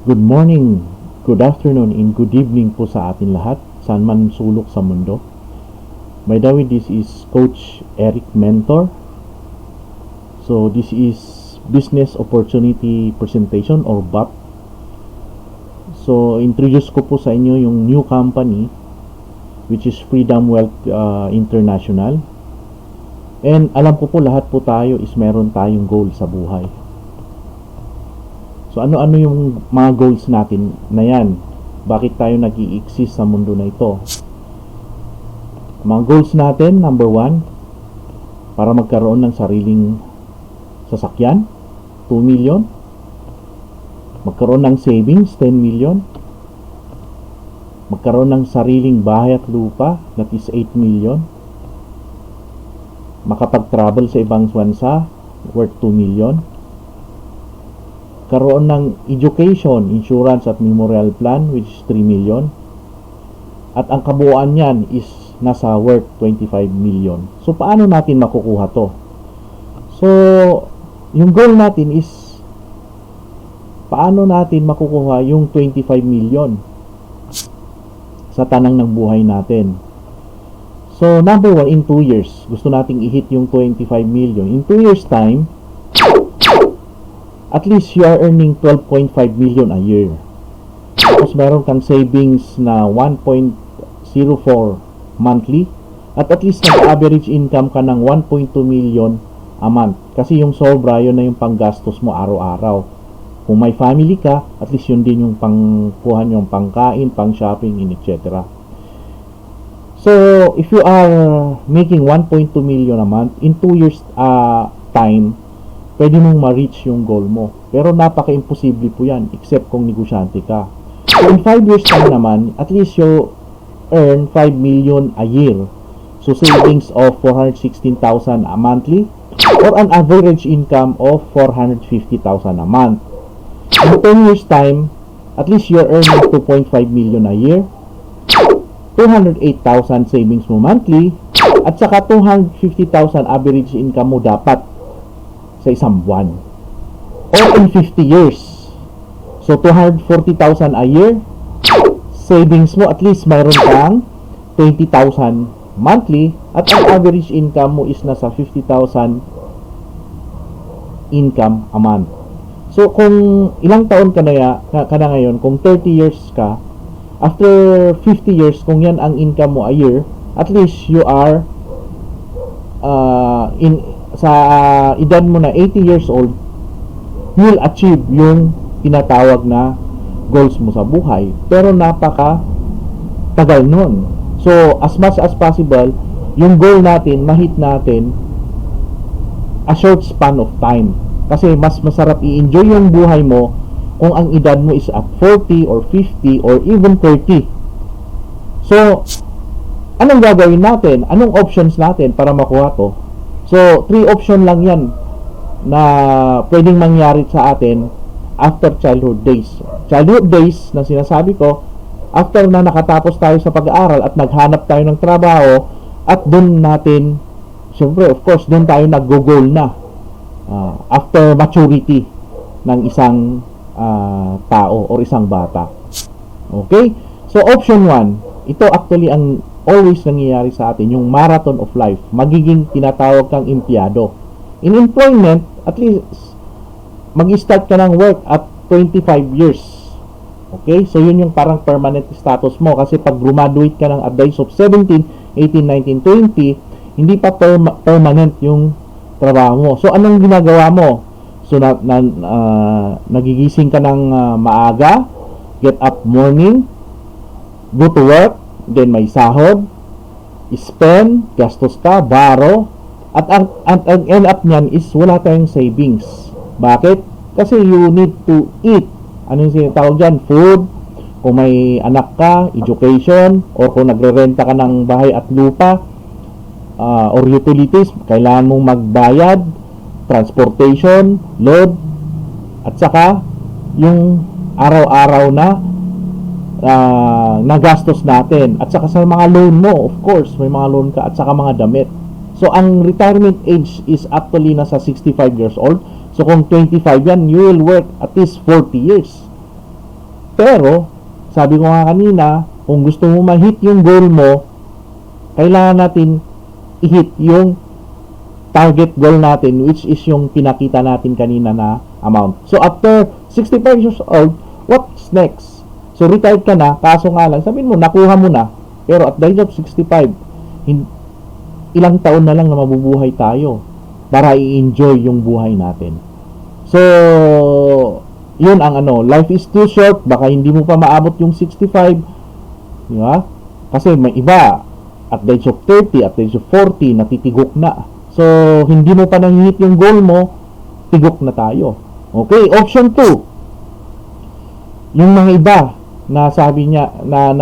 Good morning, good afternoon, and good evening po sa atin lahat, saan man sulok sa mundo. By the way, this is Coach Eric Mentor. So, this is Business Opportunity Presentation or BOP. So, introduce ko po sa inyo yung new company which is Freedom Wealth International. And alam ko po lahat po tayo is meron tayong goal sa buhay. So ano-ano yung mga goals natin na yan? Bakit tayo nag-i-exist sa mundo na ito? Mga goals natin, number 1, para magkaroon ng sariling sasakyan, 2 million. Magkaroon ng savings, 10 million. Magkaroon ng sariling bahay at lupa, that is 8 million. Makapag-travel sa ibang bansa, worth 2 million. Karoon ng education, insurance at memorial plan which is 3 million. At ang kabuuan niyan is nasa worth 25 million. So paano natin makukuha to? So yung goal natin is paano natin makukuha yung 25 million sa tanang ng buhay natin. So number 1, in 2 years gusto nating i-hit yung 25 million. In 2 years time, at least you are earning 12.5 million a year. Tapos meron kang savings na 1.04 monthly. At least nag-average income ka ng 1.2 million a month. Kasi yung sobra, yun na yung panggastos mo araw-araw. Kung may family ka, at least yun din yung pangkuhan yung pangkain, pang-shopping, etc. So, if you are making 1.2 million a month, in 2 years time, pwede mong ma-reach yung goal mo. Pero napaka-imposible po yan, except kung negosyante ka. So, in 5 years time naman, at least you earn 5 million a year. So, savings of 416,000 a monthly, or an average income of 450,000 a month. In 10 years time, at least you're earning 2.5 million a year, 208,000 savings mo monthly, at saka 250,000 average income mo dapat sa isang buwan. Or in 50 years. So, 240,000 a year. Savings mo, at least mayroon kang 20,000 monthly. At ang average income mo is nasa 50,000 income a month. So, kung ilang taon ka na ngayon, kung 30 years ka, after 50 years, kung yan ang income mo a year, at least you are sa edad mo na 80 years old, you will achieve yung tinatawag na goals mo sa buhay. Pero napaka tagal nun. So, as much as possible, yung goal natin, ma-hit natin a short span of time. Kasi mas masarap i-enjoy yung buhay mo kung ang edad mo is at 40 or 50 or even 30. So, anong gagawin natin? Anong options natin para makuha to? So, 3 option lang yan na pwedeng mangyari sa atin after childhood days. Childhood days na sinasabi ko, after na nakatapos tayo sa pag-aaral at naghanap tayo ng trabaho, at doon natin, syempre, of course, doon tayo nag-goal na after maturity ng isang tao or isang bata. Okay? So, option 1, ito actually ang always nangyayari sa atin, yung marathon of life. Magiging tinatawag kang empleyado. In employment, at least mag-start ka ng work at 25 years. Okay? So, yun yung parang permanent status mo. Kasi pag graduate ka ng at the age of 17, 18, 19, 20, hindi pa permanent yung trabaho mo. So, anong ginagawa mo? So, nagigising ka ng maaga, get up morning, go to work, then may sahod, spend, gastos ka, borrow, at ang end up niyan is wala tayong savings. Bakit? Kasi you need to eat. Ano yung sinatawag dyan? Food. Kung may anak ka, education, or kung nagre-renta ka ng bahay at lupa, or utilities, kailangan mong magbayad, transportation, load, at saka yung araw-araw na nagastos natin, at saka sa mga loan mo, of course may mga loan ka, at saka mga damit. So ang retirement age is actually nasa 65 years old. So kung 25 yan, you will work at least 40 years. Pero, sabi ko nga kanina, kung gusto mo ma-hit yung goal mo, kailangan natin i-hit yung target goal natin, which is yung pinakita natin kanina na amount. So, after 65 years old, what's next? So, retired ka na, kaso nga lang, sabihin mo, nakuha mo na. Pero at the age of 65, ilang taon na lang na mabubuhay tayo para i-enjoy yung buhay natin. So, yun ang life is too short, baka hindi mo pa maabot yung 65, di ba? Kasi may iba, at the age of 30, at the age of 40, natitigok na. So, hindi mo pa nang-hit yung goal mo, tigok na tayo. Okay, option 2. Yung mga iba na sabi niya na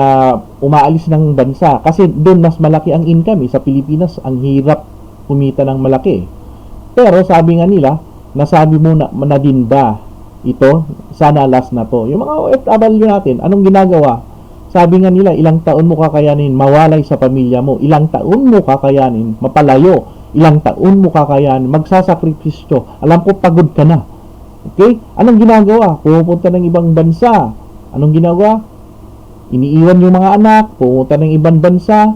umaalis ng bansa kasi doon mas malaki ang income sa Pilipinas, ang hirap kumita ng malaki. Pero sabi nga nila, nasabi mo na din ba ito? Sana last na to. Yung mga OFW natin, anong ginagawa? Sabi nga nila, ilang taon mo kakayanin mawalay sa pamilya mo, ilang taon mo kakayanin mapalayo, ilang taon mo kakayanin magsasakripisyo. Alam ko pagod ka na. Okay? Anong ginagawa? Pupunta ng ibang bansa. Anong ginagawa? Iniiwan yung mga anak, pumunta ng ibang bansa,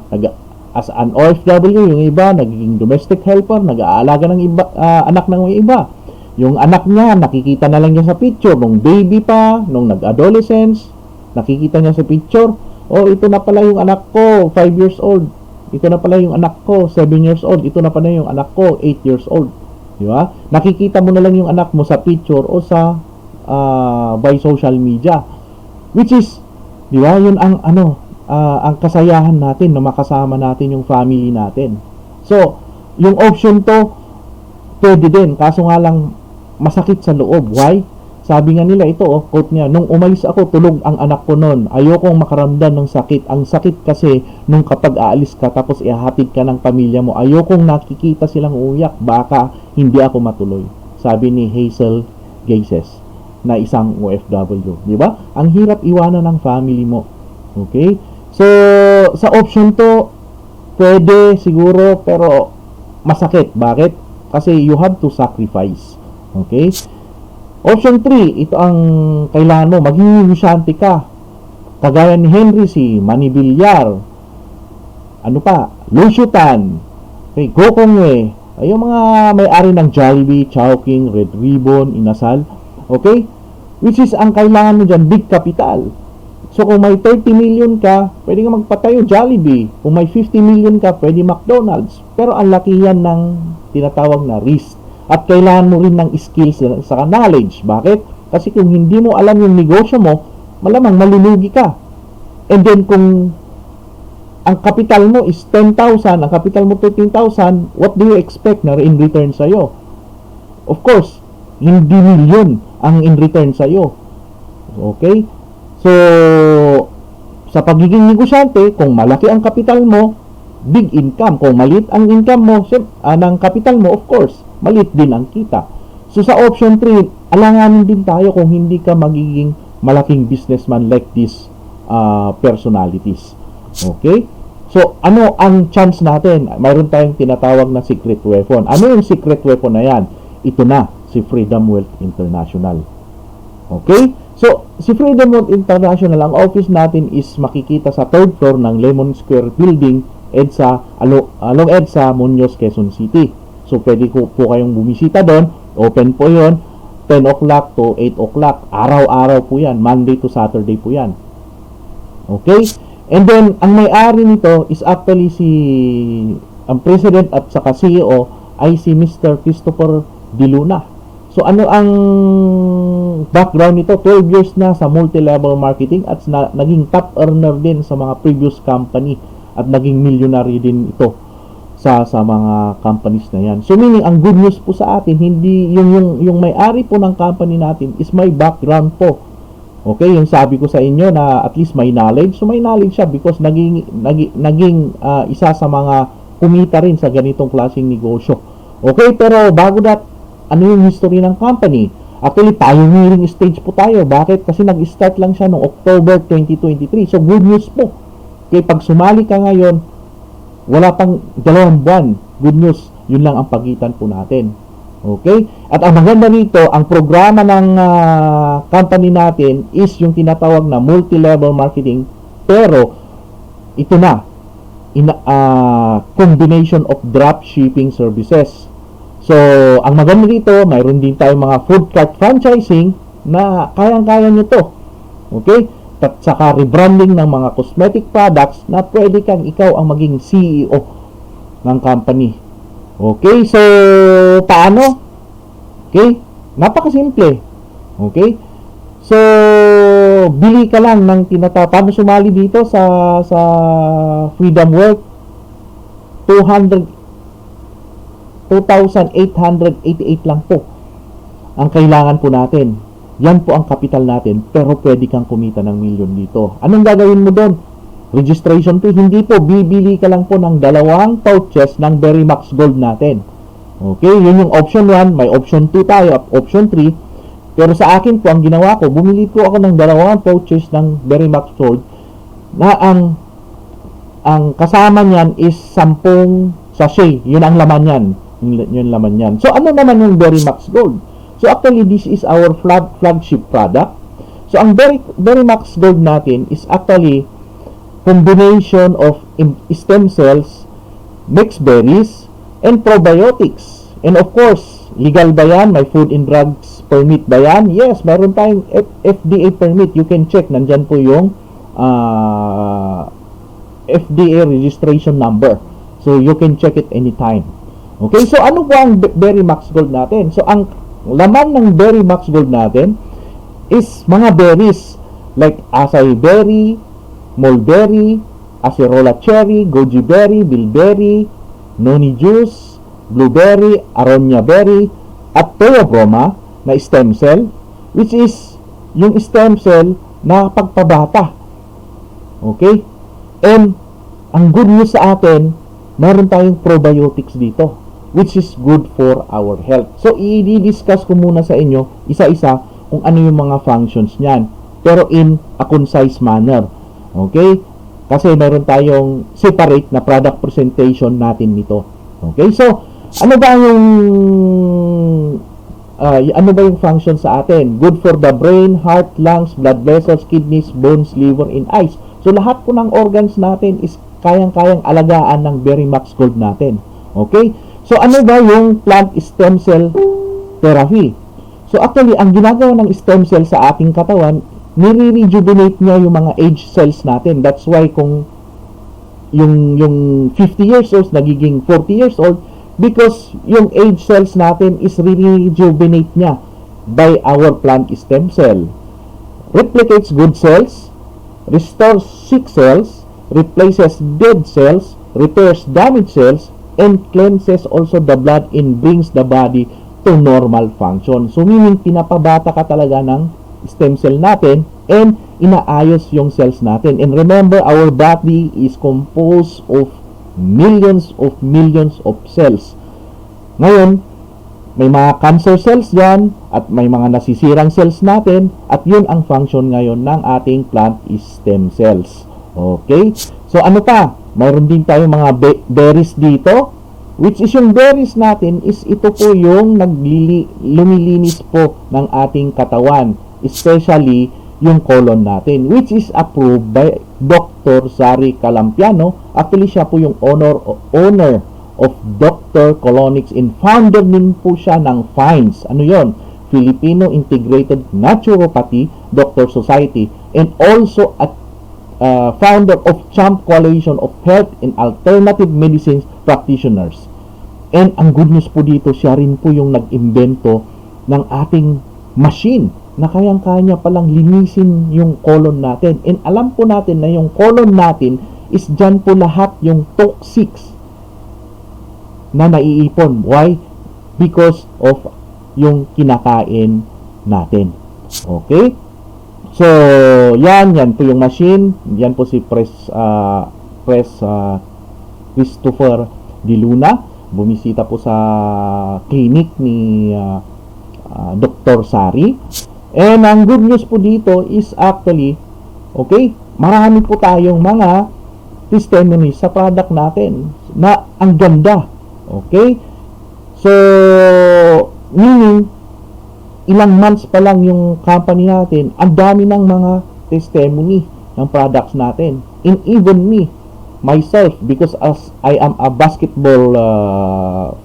as an OFW, yung iba, nagiging domestic helper, nag-aalaga ng iba, anak ng iba. Yung anak niya, nakikita na lang niya sa picture, nung baby pa, nung nag-adolescence, nakikita niya sa picture, oh, ito na pala yung anak ko, 5 years old. Ito na pala yung anak ko, 7 years old. Ito na pala yung anak ko, 8 years old. Di ba? Nakikita mo na lang yung anak mo sa picture o sa by social media. Which is, di ba, yun ang ang kasayahan natin na makasama natin yung family natin. So, yung option to, pwede din. Kaso nga lang, masakit sa loob. Why? Sabi nga nila, ito quote niya, nung umalis ako, tulog ang anak ko noon. Ayokong makaramdam ng sakit. Ang sakit kasi, nung kapag aalis ka, tapos ihahatid ka ng pamilya mo, ayokong nakikita silang uyak. Baka hindi ako matuloy. Sabi ni Hazel Gazes, na isang OFW. Di ba? Ang hirap iwanan ng family mo. Okay? So, sa option to, pwede siguro, pero masakit. Bakit? Kasi you have to sacrifice. Okay? Option 3, ito ang kailangan mo, maging negosyante ka. Kagaya ni Henry C., Manny Villar, ano pa, Lucio Tan, okay, Gokongwei, ay yung mga may-ari ng Jollibee, Chowking, Red Ribbon, Inasal, okay? Which is, ang kailangan mo dyan, big capital. So, kung may 30 million ka, pwede ka magpatayo Jollibee. Kung may 50 million ka, pwede McDonald's. Pero ang laki yan ng tinatawag na risk. At kailangan mo rin ng skills sa knowledge. Bakit? Kasi kung hindi mo alam yung negosyo mo, malamang malulugi ka. And then kung ang capital mo is 10,000, ang capital mo 13,000, what do you expect na in return sa'yo? Of course, hindi million ang in return sa'yo. Okay? So, sa pagiging negosyante, kung malaki ang capital mo, big income. Kung maliit ang income mo, ng capital mo, of course, maliit din ang kita. So, sa option 3, alanganin din tayo kung hindi ka magiging malaking businessman like these personalities. Okay? So, ano ang chance natin? Mayroon tayong tinatawag na secret weapon. Ano yung secret weapon na yan? Ito na, si Freedom Wealth International. Okay? So, si Freedom Wealth International, ang office natin is makikita sa 3rd floor ng Lemon Square Building, along EDSA, Muñoz, Quezon City. So, pwede po kayong bumisita doon. Open po yon 10 o'clock to 8 o'clock. Araw-araw po yan. Monday to Saturday po yan. Okay? And then, ang may-ari nito is actually ang president at saka CEO ay si Mr. Christopher De Luna. So, ano ang background nito? 12 years na sa multi-level marketing at naging top earner din sa mga previous company at naging millionaire din ito sa mga companies na yan. So meaning, ang good news po sa atin, hindi yung may-ari po ng company natin is may background po. Okay, yung sabi ko sa inyo na at least may knowledge. So may knowledge siya because naging isa sa mga kumita rin sa ganitong klaseng negosyo. Okay, pero bago that, ano yung history ng company? Actually, pioneering stage po tayo. Bakit? Kasi nag-start lang siya noong October 2023. So good news po. Okay, pag sumali ka ngayon, wala pang 2 buwan. Good news. Yun lang ang pagitan po natin. Okay? At ang maganda nito, ang programa ng company natin is yung tinatawag na multi-level marketing, pero ito na, combination of drop shipping services. So, ang maganda dito, mayroon din tayong mga food cart franchising na kayang-kaya nyo to. Okay? At saka rebranding ng mga cosmetic products na pwede kang ikaw ang maging CEO ng company. Okay? So, paano? Okay? Napakasimple. Okay? So, bili ka lang ng paano sumali dito sa Freedom Work? 2,888 lang po ang kailangan po natin. Yan po ang kapital natin, pero pwede kang kumita ng milyon dito. Anong gagawin mo doon? Registration fee, hindi po. Bibili ka lang po ng 2 pouches ng Verimax Gold natin. Okay, yun yung option 1. May option 2 tayo, option 3. Pero sa akin po, ang ginawa ko, bumili po ako ng 2 pouches ng Verimax Gold na ang kasama niyan is 10 sachet. Yun ang laman niyan. Yun laman niyan. So, ano naman yung Verimax Gold? So, actually, this is our flagship product. So, ang Verimax Gold natin is actually combination of stem cells, mixed berries, and probiotics. And of course, legal ba yan? May Food and Drugs permit ba yan? Yes, meron tayong FDA permit. You can check. Nandyan po yung FDA registration number. So, you can check it anytime. Okay, so ano po ang Verimax Gold natin? So, ang laman ng Verimax Gold natin is mga berries like acai berry, mulberry, acerola cherry, goji berry, bilberry, noni juice, blueberry, aronia berry, at theobroma na stem cell, which is yung stem cell na pagpabata. Okay? And ang good news sa atin, meron tayong probiotics dito, which is good for our health. So, i-discuss ko muna sa inyo, isa-isa, kung ano yung mga functions niyan, pero in a concise manner. Okay? Kasi meron tayong separate na product presentation natin nito. Okay? So, ano ba yung function sa atin? Good for the brain, heart, lungs, blood vessels, kidneys, bones, liver, and eyes. So, lahat po ng organs natin is kayang-kayang alagaan ng Verimax Gold natin. Okay? So, ano ba yung plant stem cell therapy? So, actually, ang ginagawa ng stem cell sa ating katawan, nire-rejuvenate niya yung mga age cells natin. That's why kung yung 50 years old nagiging 40 years old, because yung age cells natin is re-rejuvenate niya by our plant stem cell. Replicates good cells, restores sick cells, replaces dead cells, repairs damaged cells, and cleanses also the blood and brings the body to normal function. So, meaning, pinapabata ka talaga ng stem cell natin and inaayos yung cells natin. And remember, our body is composed of millions of cells. Ngayon, may mga cancer cells dyan at may mga nasisirang cells natin at yun ang function ngayon ng ating plant stem cells. Okay? So, ano pa? Mayroon din tayong mga berries dito, which is yung berries natin is ito po yung lumilinis po ng ating katawan, especially yung colon natin, which is approved by Dr. Sari Calampiano. Actually, siya po yung owner of Dr. Colonics and founder din po siya ng FINDS. Ano yon? Filipino Integrated Naturopathy Doctor Society, and also at founder of CHAMP Coalition of Health and Alternative Medicines Practitioners. And ang good news po dito, siya rin po yung nag-imbento ng ating machine na kayang-kaya palang linisin yung colon natin. And alam po natin na yung colon natin is dyan po lahat yung toxics na naiipon. Why? Because of yung kinakain natin. Okay? So, yan po yung machine. Yan po si Christopher Di Luna. Bumisita po sa clinic ni Dr. Sari. And ang good news po dito is actually, okay, marami po tayong mga testimonies sa product natin na ang ganda. Okay? So, Meaning, ilang months pa lang yung company natin, ang dami ng mga testimony ng products natin. And even me, myself, because as I am a basketball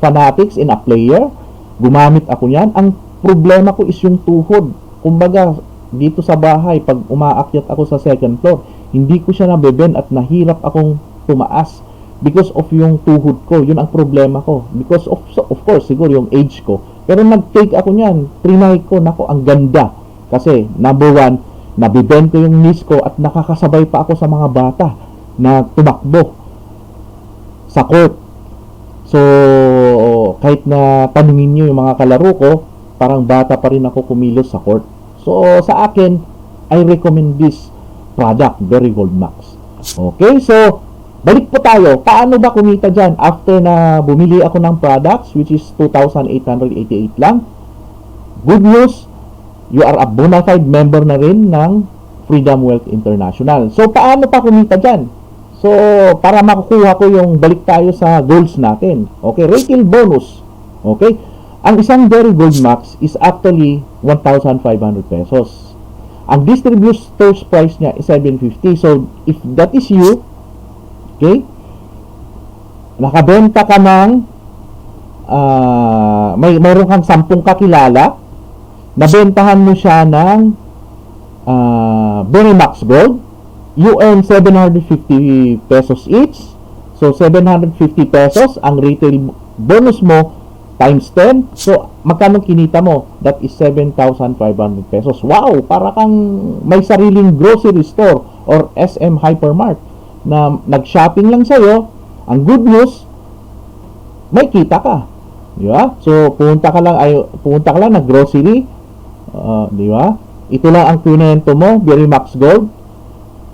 fanatics and a player, gumamit ako yan. Ang problema ko is yung tuhod. Kumbaga, dito sa bahay, pag umaakyat ako sa second floor, hindi ko siya nabeben at nahirap akong tumaas because of yung tuhod ko. Yun ang problema ko. Because of course, siguro yung age ko. Pero nag-take ako niyan. Trinay ko, nako, ang ganda. Kasi, number one, nabibend ko yung knees ko at nakakasabay pa ako sa mga bata na tumakbo sa court. So, kahit na tanungin nyo yung mga kalaro ko, parang bata pa rin ako kumilos sa court. So, sa akin, I recommend this product, Berry Gold Max. Okay, so, balik po tayo. Paano ba kumita dyan? After na bumili ako ng products, which is 2,888 lang. Good news, you are a bona fide member na rin ng Freedom Wealth International. So, paano pa kumita dyan? So, para makukuha ko yung balik tayo sa goals natin. Okay, retail bonus. Okay, ang isang Berry Gold Max is actually 1,500 pesos. Ang distributor's price niya is 750. So, if that is you, okay, nakabenta ka ng mayroon kang 10 kakilala, nabentahan mo siya ng Berry Max Gold, you earn 750 pesos each. So, 750 pesos ang retail bonus mo times 10. So, magkano kinita mo? That is 7,500 pesos. Wow! Para kang may sariling grocery store or SM Hypermart na nag-shopping lang sa'yo. Ang good news, may kita ka. Di ba? So, pumunta ka lang na grocery. Di ba? Ito lang ang kinento mo, Berry Max Gold.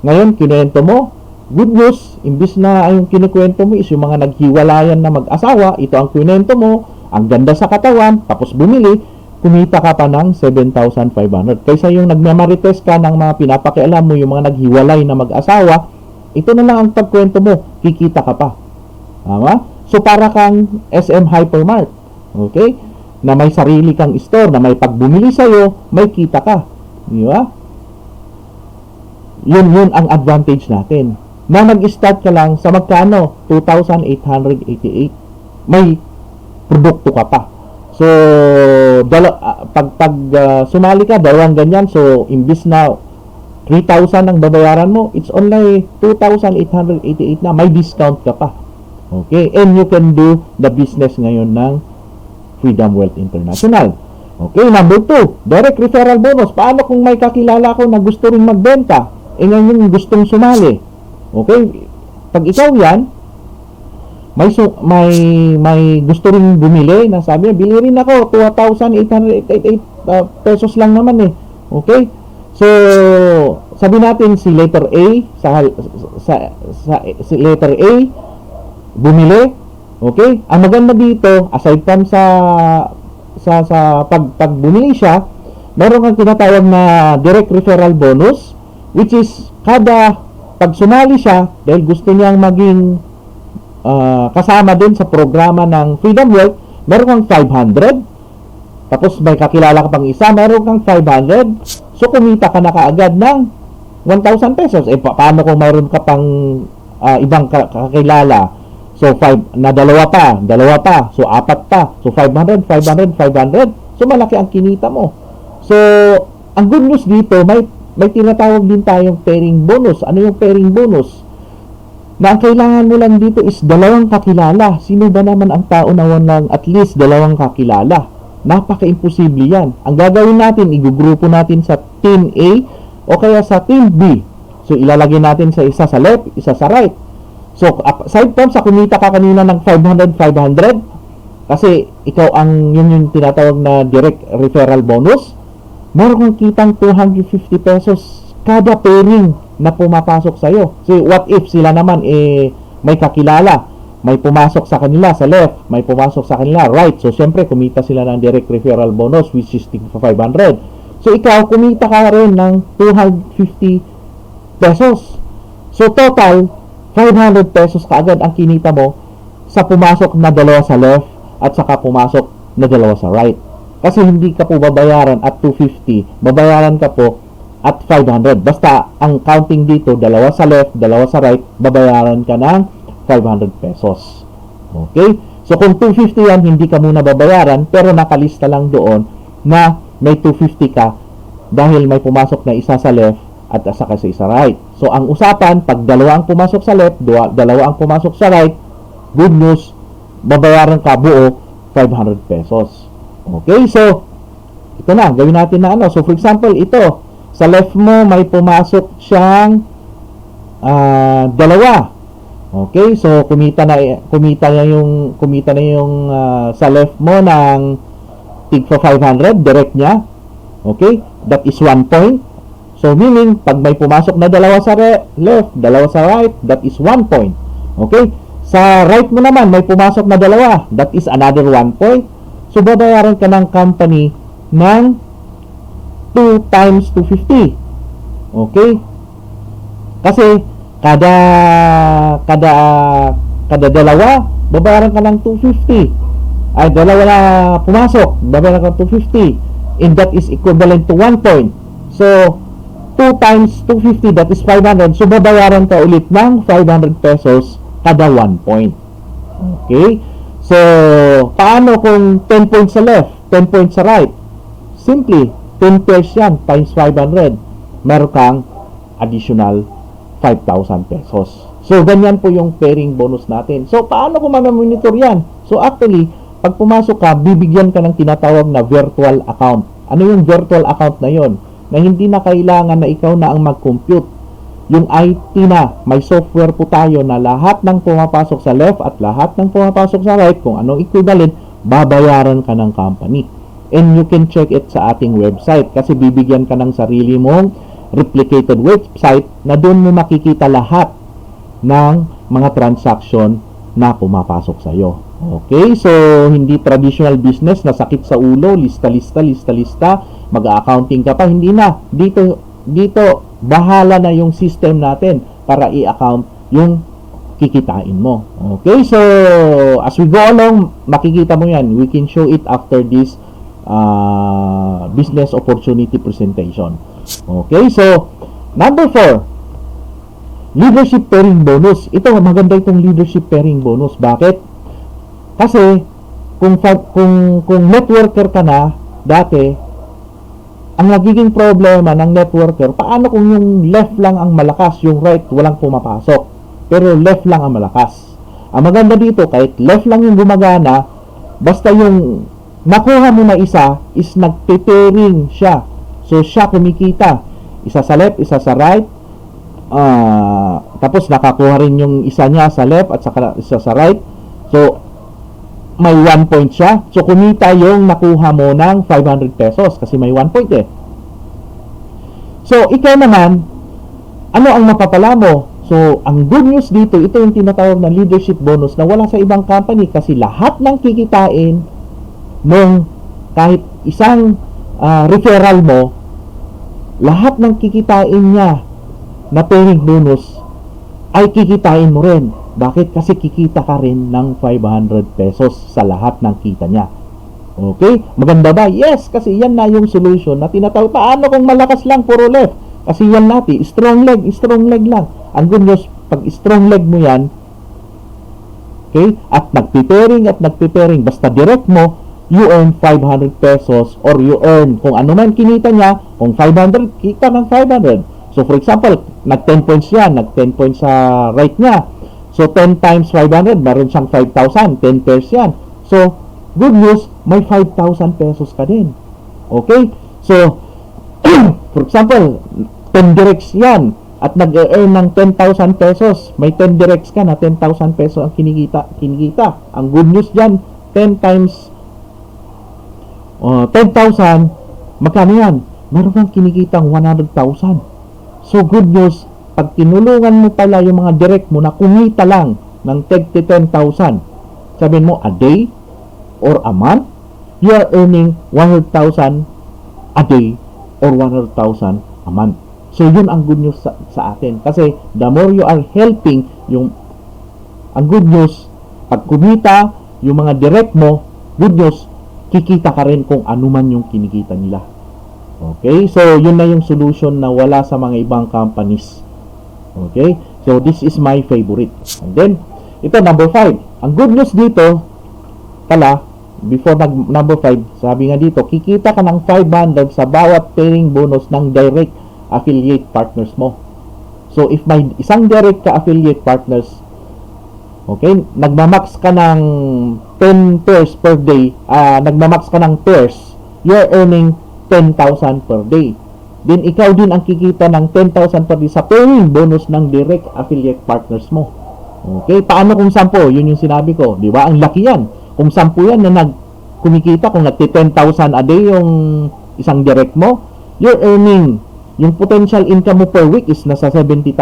Ngayon, kinento mo. Good news, imbis na yung kinikwento mo is yung mga naghiwalayan na mag-asawa, ito ang kinento mo, ang ganda sa katawan, tapos bumili, kumita ka pa ng 7,500. Kaysa yung nagmamarites ka ng mga pinapakialam mo, yung mga naghiwalay na mag-asawa, ito na lang ang pagkwento mo, kikita ka pa. Tama? So, para kang SM Hypermart. Okay? Na may sarili kang store, na may pagbumili sa'yo, may kita ka. Di ba? Yun ang advantage natin. Na mag-start ka lang sa magkano? 2,888. May produkto ka pa. So, pag sumali ka, dalawang ganyan. So, imbis na 3,000 ang babayaran mo, it's only 2,888 na. May discount ka pa. Okay? And you can do the business ngayon ng Freedom Wealth International. Okay? Number 2, direct referral bonus. Paano kung may kakilala ko na gusto rin magbenta? Ngayon yung gustong sumali. Okay? Pag ikaw yan, may gusto rin bumili na sabi niya, bili rin ako, 2,888 pesos lang naman eh. Okay? So, sabi natin si letter A, si letter A, bumili. Okay? Ang maganda dito, aside from pag bumili siya, meron kang tinatawag na direct referral bonus, which is pag sumali siya, dahil gusto niyang maging kasama din sa programa ng Freedom Wealth, meron kang 500. Tapos may kakilala ka pang isa, meron kang 500. So, kumita ka na kaagad ng 1,000 pesos. Paano kung mayroon ka pang ibang kakilala? So, dalawa pa. So, 4 pa. So, 500. So, malaki ang kinita mo. So, ang good news dito, may tinatawag din tayong pairing bonus. Ano yung pairing bonus? Na ang kailangan mo lang dito is 2 kakilala. Sino ba naman ang tao na walang at least 2 kakilala? Napaka-imposible yan. Ang gagawin natin, igugrupo natin sa Team A o kaya sa Team B. So, ilalagay natin sa isa sa left, isa sa right. So, aside from sa kumita ka kanina ng 500, kasi ikaw yun yung tinatawag na direct referral bonus, meron kang kitang 250 pesos kada pairing na pumapasok sa'yo. So, what if sila naman may kakilala, may pumasok sa kanila sa left, may pumasok sa kanila right. So, syempre, kumita sila ng direct referral bonus, which is 500. So, ikaw, kumita ka rin ng 250 pesos. So, total, 500 pesos kaagad ang kinita mo sa pumasok na 2 sa left at saka pumasok na 2 sa right. Kasi hindi ka po babayaran at 250, babayaran ka po at 500. Basta ang counting dito, dalawa sa left, dalawa sa right, babayaran ka ng 500 pesos. Okay? So kung 250 yan, hindi ka muna babayaran, pero nakalista lang doon na may 250 ka dahil may pumasok na isa sa left at saka sa isa right. So ang usapan, pag dalawa ang pumasok sa left, dalawa ang pumasok sa right, good news, babayaran ka buo 500 pesos. Okay, so ito na, gawin natin na ano. So for example, ito, sa left mo may pumasok siyang dalawa. Okay, so kumita na yung sa left mo ng tigpa 500 direct niya. Okay, that is 1 point. So meaning pag may pumasok na dalawa sa left, dalawa sa right, that is 1 point. Okay, sa right mo naman may pumasok na dalawa, that is another 1 point. So babayaran ka ng company ng 2 times 250. Okay? Kasi kada dalawa babayaran ka ng 250. Ay dalawa na pumasok, babayaran ka ng 250. And that is equivalent to 1 point. So 2 times 250, that is 500. So babayaran ka ulit ng 500 pesos kada 1 point. Okay? So paano kung 10 points sa left, 10 points sa right? Simply 10 pairs yan times 500, meron kang additional 5,000 pesos. So, ganyan po yung pairing bonus natin. So, paano ko mamamonitor yan? So, actually, pag pumasok ka, bibigyan ka ng tinatawag na virtual account. Ano yung virtual account na yon? Na hindi na kailangan na ikaw na ang mag-compute. Yung IT na, may software po tayo na lahat ng pumapasok sa left at lahat ng pumapasok sa right, kung anong equivalent, babayaran ka ng company. And you can check it sa ating website kasi bibigyan ka ng sarili mong replicated website na doon mo makikita lahat ng mga transaction na pumapasok sa iyo. Okay? So, hindi traditional business na sakit sa ulo, lista, mag-accounting ka pa. Hindi na. Dito, bahala na yung system natin para i-account yung kikitain mo. Okay? So, as we go along, makikita mo yan. We can show it after this business opportunity presentation. Okay, so number 4, leadership pairing bonus. Ito, maganda itong leadership pairing bonus. Bakit? Kasi kung networker ka na dati, ang nagiging problema ng networker, paano kung yung left lang ang malakas, yung right walang pumapasok, pero left lang ang malakas. Ang maganda dito, kahit left lang yung gumagana, basta yung nakuha mo na isa is nagpe-pairing siya. So, siya kumikita. Isa sa left, isa sa right. Tapos, nakakuha rin yung isa niya sa left at saka isa sa right. So, may 1 point siya. So, kumita yung nakuha mo ng 500 pesos kasi may 1 point eh. So, ikaw naman, ano ang mapapala mo? So, ang good news dito, ito yung tinatawag na leadership bonus na wala sa ibang company kasi lahat ng kikitain nung kahit isang referral mo, lahat ng kikitain niya na pairing bonus ay kikitain mo rin. Bakit? Kasi kikita ka rin ng 500 pesos sa lahat ng kita niya. Okay? Maganda ba? Yes, kasi yan na yung solution na tinatawag. Paano kung malakas lang puro left? Kasi yan natin, strong leg lang. Ang good news, pag strong leg mo yan, okay, at nagpipairing, basta direct mo, you earn 500 pesos or you earn kung ano man kinita niya, kung 500, kita ng 500. So for example, nag 10 points yan, nag 10 points sa right niya. So 10 times 500, meron siyang 5,000, 10 pairs yan. So, good news, may 5,000 pesos ka din. Okay? So, for example, 10 directs yan at nag-earn ng 10,000 pesos. May 10 directs ka na 10,000 pesos ang kinikita. Ang good news dyan, 10 times 10,000, magkano yan? Meron kang kinikitang 100,000. So, good news, pag tinulungan mo pala yung mga direct mo na kumita lang ng 10,000, sabihin mo, a day or a month, you are earning 100,000 a day or 100,000 a month. So, yun ang good news sa atin. Kasi, the more you are helping, ang good news, pag kumita, yung mga direct mo, good news, kikita ka rin kung ano man yung kinikita nila. Okay? So, yun na yung solution na wala sa mga ibang companies. Okay? So, this is my favorite. And then, ito, number 5. Ang good news dito, before number 5, sabi nga dito, kikita ka ng 500 sa bawat pairing bonus ng direct affiliate partners mo. So, if may isang direct ka affiliate partners, okay, nagmamax ka ng 10 pairs per day, nagmamax ka ng pairs, you're earning 10,000 per day. Then, ikaw din ang kikita ng 10,000 per day sa pairing bonus ng direct affiliate partners mo. Okay, paano kung 10? Yun yung sinabi ko, di ba? Ang laki yan. Kung 10 yan na kumikita, kung nagti-10,000 a day yung isang direct mo, you're earning, yung potential income mo per week is nasa 70,000.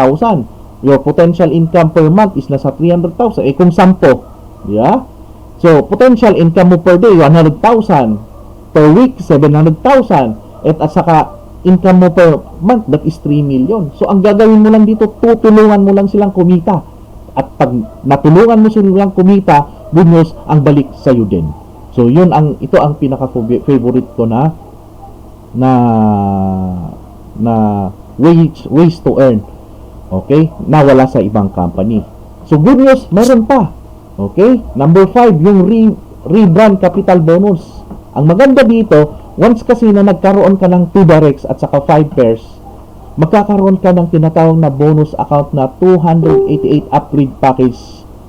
Your potential income per month is nasa 300,000. Kung 10, yeah? So, potential income mo per day, 100,000. Per week, 700,000. At saka, income mo per month, that is 3 million. So, ang gagawin mo lang dito, tutulungan mo lang silang kumita. At pag natulungan mo silang kumita, good news, ang balik sa'yo din. So, ito ang pinaka-favorite ko na ways to earn. Okay? Na wala sa ibang company. So, good news, meron pa. Okay? Number 5, yung rebrand capital bonus. Ang maganda dito, once kasi na nagkaroon ka ng 2 directs at saka 5 pairs, magkakaroon ka ng tinatawag na bonus account na 288 upgrade package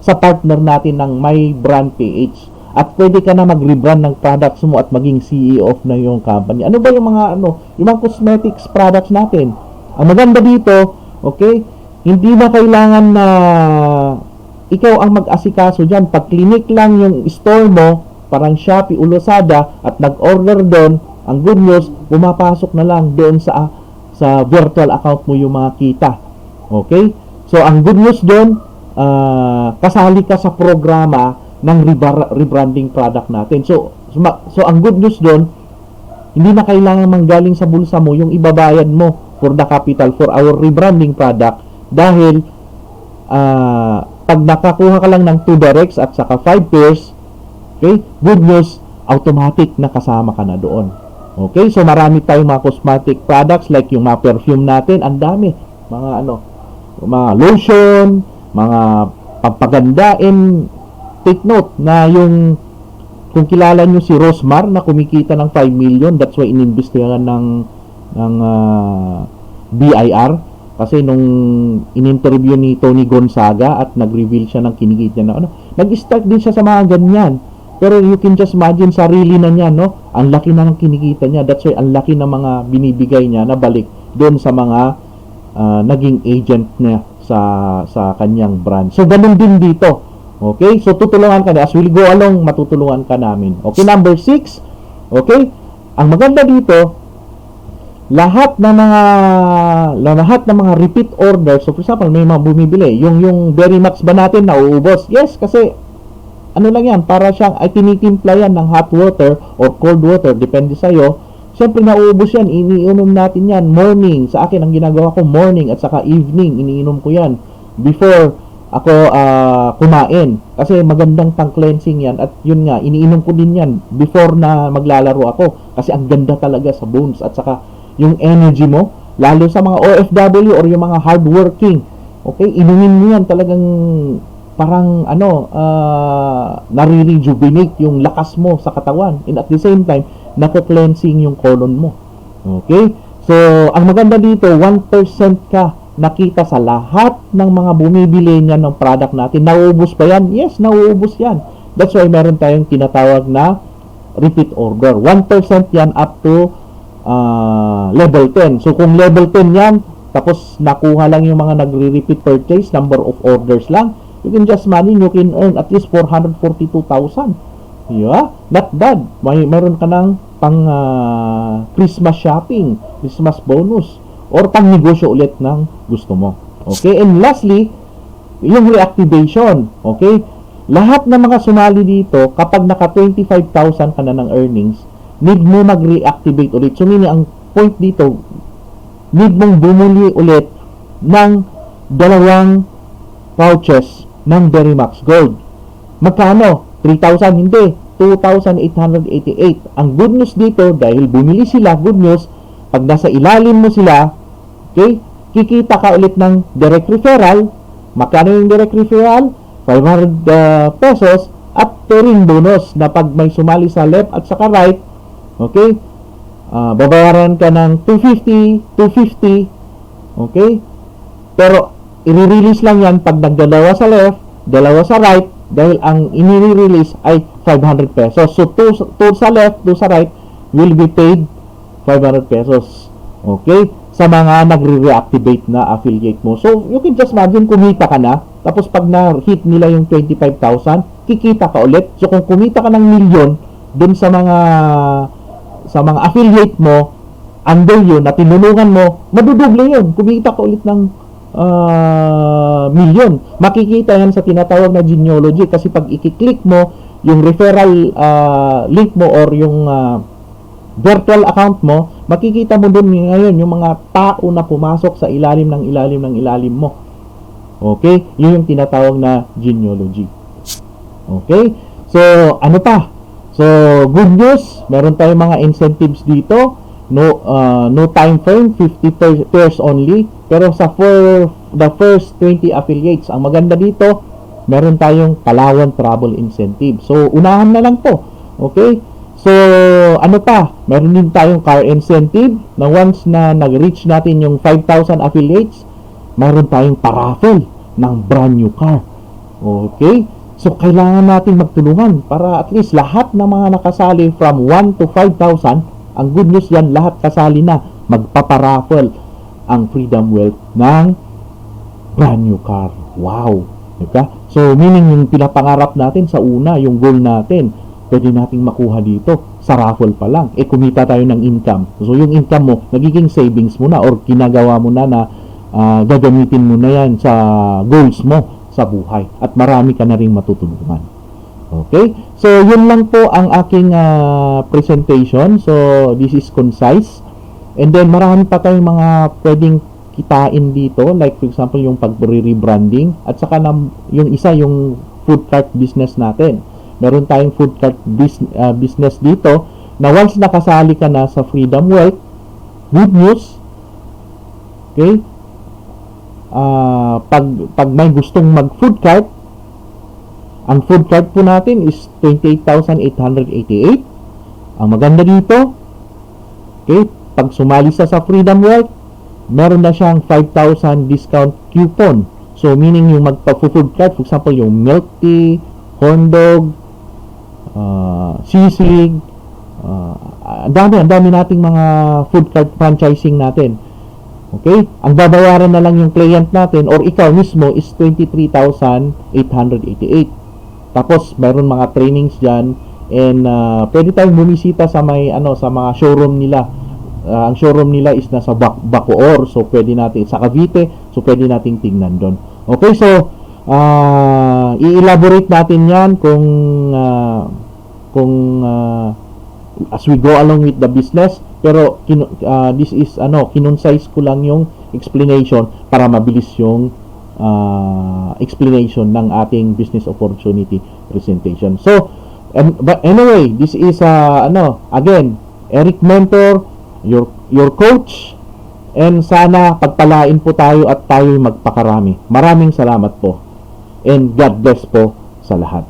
sa partner natin ng My Brand PH. At pwede ka na mag-rebrand ng products mo at maging CEO of na yung company. Ano ba yung mga cosmetics products natin? Ang maganda dito, okay, hindi na kailangan na ikaw ang mag-asikaso dyan. Pag clinic lang yung store mo, parang Shopee o Lazada, at nag-order doon, ang good news, pumapasok na lang doon sa virtual account mo yung mga kita. Okay? So, ang good news doon, kasali ka sa programa ng rebranding product natin. So ang good news doon, hindi na kailangan manggaling sa bulsa mo yung ibabayad mo for the capital for our rebranding product dahil pag nakakuha ka lang ng 2 directs at saka 5 pairs, okay, good news, automatic na kasama ka na doon. Okay, so marami tayong mga cosmetic products like yung mga perfume natin, ang dami, mga lotion, mga pampagandain. Take note na kung kilala nyo si Rosmar na kumikita ng 5 million, that's why inimbestigahan ng BIR. Kasi nung in-interview ni Tony Gonzaga at nag-reveal siya ng kinikita na nag-start din siya sa mga ganyan. Pero you can just imagine, sarili na niya, no? Ang laki na ng kinikita niya. That's why ang laki ng mga binibigay niya na balik doon sa mga naging agent niya sa kanyang brand. So, ganun din dito. Okay? So, tutulungan ka na. As we go along, matutulungan ka namin. Okay? Number 6. Okay? Ang maganda dito, lahat ng mga repeat orders. So, for example, may mga bumibili. Yung Verimax ba natin nauubos? Yes, kasi ano lang yan, para siyang tinitimpla yan ng hot water or cold water, depende sa'yo. Siyempre, nauubos yan. Iniinom natin yan. Morning. Sa akin, ang ginagawa ko, morning at saka evening. Iniinom ko yan. Before ako kumain. Kasi magandang pang-cleansing yan. At yun nga, iniinom ko din yan before na maglalaro ako. Kasi ang ganda talaga sa bones. At saka yung energy mo, lalo sa mga OFW or yung mga hardworking. Okay, inumin mo yan talagang parang nare-rejuvenate yung lakas mo sa katawan. And at the same time, naka-cleansing yung colon mo. Okay? So, ang maganda dito, 1% ka nakita sa lahat ng mga bumibili niya ng product natin. Nauubos ba yan? Yes, nauubos yan. That's why meron tayong tinatawag na repeat order. 1% yan up to level 10. So, kung level 10 yan, tapos nakuha lang yung mga nagre-repeat purchase, number of orders lang, you can just money, you can earn at least 442,000. Yeah, not bad. Meron ka ng pang Christmas shopping, Christmas bonus, or pang negosyo ulit ng gusto mo. Okay? And lastly, yung reactivation. Okay? Lahat ng mga sumali dito, kapag naka 25,000 ka na ng earnings, need mo mag-reactivate ulit. So, meaning, ang point dito, need mong bumuli ulit ng 2 pouches ng Verimax Gold. Magkano? 3,000? Hindi. 2,888. Ang good news dito, dahil bumili sila, good news, pag nasa ilalim mo sila, okay, kikita ka ulit ng direct referral. Magkano yung direct referral? 500 pesos at touring bonus na pag may sumali sa left at saka right, okay, babayaran ka ng 250, okay, pero i-release lang yan pag nagdalawa sa left, dalawa sa right, dahil ang i-release ay 500 pesos. So, two sa left, two sa right will be paid 500 pesos. Okay? Sa mga nagre-reactivate na affiliate mo. So, you can just imagine, kumita ka na, tapos pag na-hit nila yung 25,000, kikita ka ulit. So, kung kumita ka ng milyon dun sa mga affiliate mo, under yun, na tinulungan mo, madudoble yun. Kumita ka ulit ng milyon. Makikita yan sa tinatawag na genealogy kasi pag i-click mo yung referral link mo or yung virtual account mo, makikita mo doon ngayon yung mga tao na pumasok sa ilalim mo. Okay? Yun yung tinatawag na genealogy. Okay? So, ano pa? So, good news, meron tayong mga incentives dito. No time frame, 50 pairs only. Pero for the first 20 affiliates, ang maganda dito, meron tayong Palawan travel incentive. So, unahan na lang to. Okay? So, ano pa? Meron din tayong car incentive na once na nag-reach natin yung 5,000 affiliates, meron tayong paraffle ng brand new car. Okay? So, kailangan natin magtulungan para at least lahat ng mga nakasali from 1 to 5,000, ang good news yan, lahat kasali na, magpaparaffle ang Freedom Wealth ng brand new car. Wow! Diba? So, meaning yung pinapangarap natin sa una, yung goal natin, pwede nating makuha dito sa raffle pa lang. Kumita tayo ng income. So, yung income mo, nagiging savings mo na or ginagawa mo na gagamitin mo na yan sa goals mo sa buhay. At marami ka na rin matutulungan. Okay? So, yun lang po ang aking presentation. So, this is concise. And then, marami pa tayong mga pwedeng kitain dito. Like, for example, yung pag-rebranding. At saka yung isa, yung food cart business natin. Meron tayong food cart business dito na once nakasali ka na sa Freedom Wealth, good news, okay, pag may gustong mag-food cart, ang food cart po natin is 28,888. Ang maganda dito, okay, pag sumali sa Freedom Wealth, meron na siyang 5,000 discount coupon. So, meaning yung magpa-food cart, for example, yung milk tea, corn dog, sisig, ang dami nating mga food cart franchising natin. Okay? Ang babayaran na lang yung client natin or ikaw mismo is 23,888. Tapos, mayroon mga trainings dyan and pwede tayong bumisita sa sa mga showroom nila. Ang showroom nila is nasa Bacoor. So, pwede natin, sa Cavite. So, pwede nating tingnan doon. Okay, so, i-elaborate natin yan kung as we go along with the business. Pero, this is, kinonsize ko lang yung explanation para mabilis yung explanation ng ating business opportunity presentation. So, but anyway, this is, again, Eric Mentor, your coach, and sana pagpalain po tayo at tayo'y magpakarami. Maraming salamat po. And God bless po sa lahat.